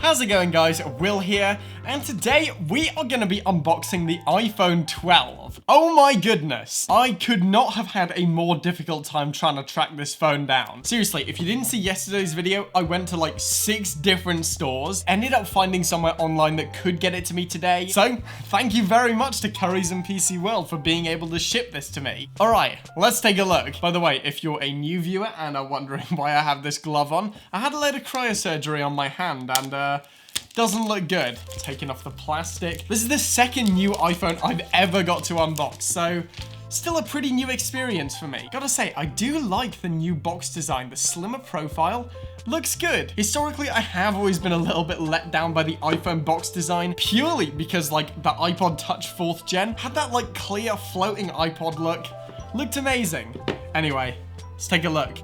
How's it going, guys? Will here, and today we are going to be unboxing the iPhone 12. Oh my goodness, I could not have had a more difficult time trying to track this phone down. Seriously, if you didn't see yesterday's video, I went to like 6 different stores, ended up finding somewhere online that could get it to me today. So, thank you very much to Currys and PC World for being able to ship this to me. Alright, let's take a look. By the way, if you're a new viewer and are wondering why I have this glove on, I had a load of cryosurgery on my hand and doesn't look good. Taking off the plastic. This is the second new iPhone I've ever got to unbox, so still a pretty new experience for me. Gotta say, I do like the new box design. The slimmer profile looks good. Historically, I have always been a little bit let down by the iPhone box design, purely because like the iPod Touch 4th gen had that like clear floating iPod look. Looked amazing. Anyway, let's take a look.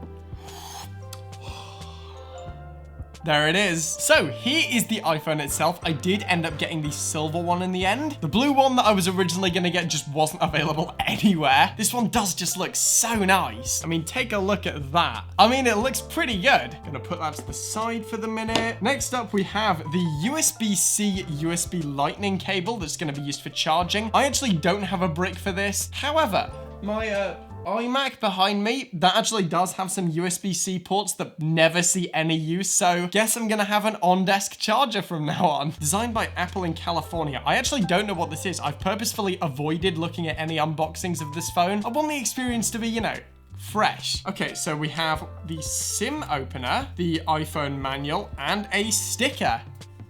There it is. So here is the iPhone itself. I did end up getting the silver one in the end. The blue one that I was originally gonna get just wasn't available anywhere. This one does just look so nice. I mean, take a look at that. I mean, it looks pretty good. Gonna put that to the side for the minute. Next up, we have the USB-C USB Lightning cable that's gonna be used for charging. I actually don't have a brick for this. However, my iMac behind me, that actually does have some USB-C ports that never see any use, so guess I'm gonna have an on-desk charger from now on. Designed by Apple in California. I actually don't know what this is. I've purposefully avoided looking at any unboxings of this phone. I want the experience to be, you know, fresh. Okay, so we have the SIM opener, the iPhone manual, and a sticker.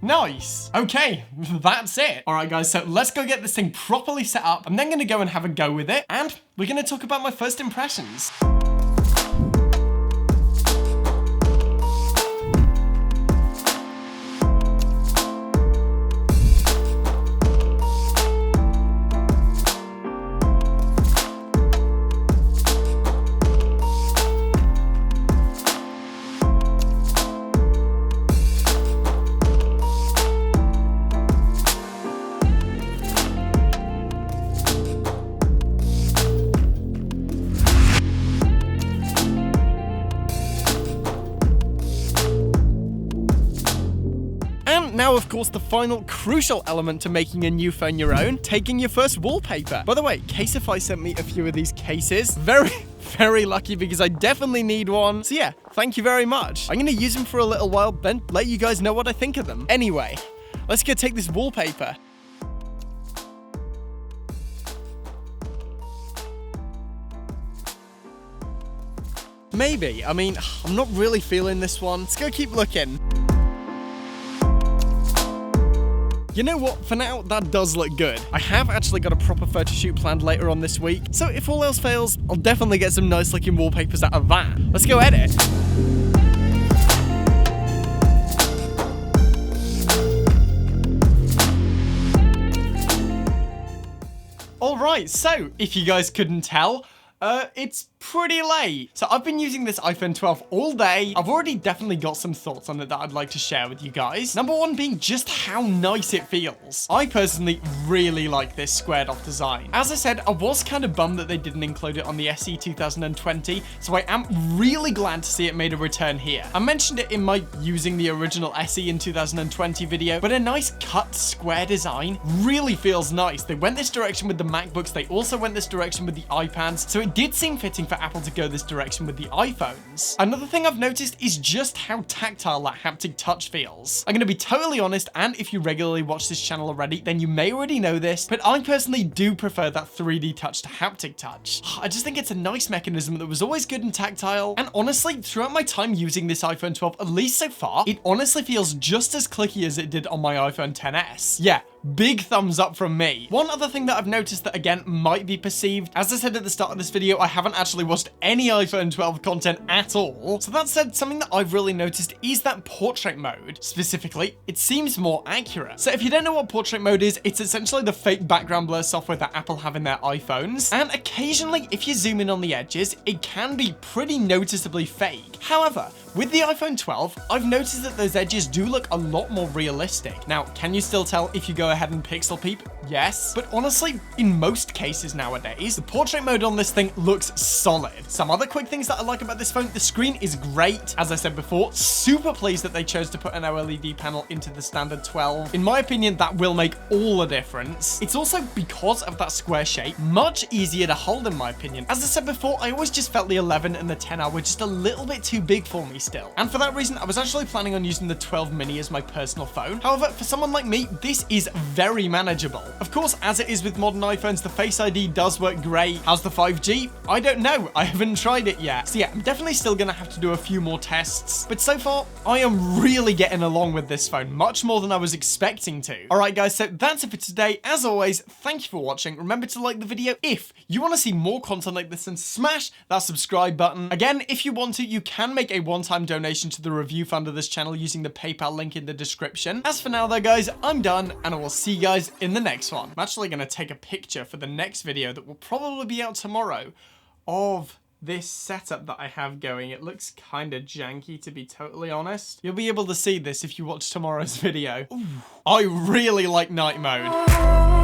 Nice. Okay, that's it. All right, guys, so let's go get this thing properly set up. I'm then gonna go and have a go with it, and we're gonna talk about my first impressions. Now, of course, the final crucial element to making a new phone your own, taking your first wallpaper. By the way, Caseify sent me a few of these cases. Very lucky because I definitely need one. So yeah, thank you very much. I'm gonna use them for a little while, then let you guys know what I think of them. Anyway, let's go take this wallpaper. Maybe. I mean, I'm not really feeling this one. Let's go keep looking. You know what, for now, that does look good. I have actually got a proper photo shoot planned later on this week, so if all else fails, I'll definitely get some nice looking wallpapers out of that. Let's go edit. Alright, so, if you guys couldn't tell, it's pretty late. So I've been using this iPhone 12 all day. I've already definitely got some thoughts on it that I'd like to share with you guys. Number one being just how nice it feels. I personally really like this squared off design. As I said, I was kind of bummed that they didn't include it on the SE 2020, so I am really glad to see it made a return here. I mentioned it in my using the original SE in 2020 video, but a nice cut square design really feels nice. They went this direction with the MacBooks. They also went this direction with the iPads, so it did seem fitting for Apple to go this direction with the iPhones. Another thing I've noticed is just how tactile that haptic touch feels. I'm gonna be totally honest, and if you regularly watch this channel already, then you may already know this, but I personally do prefer that 3D touch to haptic touch. I just think it's a nice mechanism that was always good and tactile, and honestly, throughout my time using this iPhone 12, at least so far, it honestly feels just as clicky as it did on my iPhone XS. Yeah, big thumbs up from me. One other thing that I've noticed that again might be perceived, as I said at the start of this video, I haven't actually watched any iPhone 12 content at all. So that said, something that I've really noticed is that portrait mode. Specifically, it seems more accurate. So if you don't know what portrait mode is, it's essentially the fake background blur software that Apple have in their iPhones. And occasionally, if you zoom in on the edges, it can be pretty noticeably fake. However, with the iPhone 12, I've noticed that those edges do look a lot more realistic. Now, can you still tell if you go ahead and pixel peep? Yes. But honestly, in most cases nowadays, the portrait mode on this thing looks solid. Some other quick things that I like about this phone, the screen is great. As I said before, super pleased that they chose to put an OLED panel into the standard 12. In my opinion, that will make all the difference. It's also, because of that square shape, much easier to hold in my opinion. As I said before, I always just felt the 11 and the 10R were just a little bit too big for me still. And for that reason, I was actually planning on using the 12 mini as my personal phone. However, for someone like me, this is very manageable. Of course, as it is with modern iPhones, the Face ID does work great. How's the 5G? I don't know. I haven't tried it yet. So yeah, I'm definitely still gonna have to do a few more tests. But so far, I am really getting along with this phone, much more than I was expecting to. Alright guys, so that's it for today. As always, thank you for watching. Remember to like the video if you want to see more content like this, and smash that subscribe button. Again, if you want to, you can make a one-time donation to the review fund of this channel using the PayPal link in the description. As for now though guys, I'm done, and I will see you guys in the next one. I'm actually going to take a picture for the next video that will probably be out tomorrow of this setup that I have going. It looks kind of janky, to be totally honest. You'll be able to see this if you watch tomorrow's video. Ooh, I really like night mode.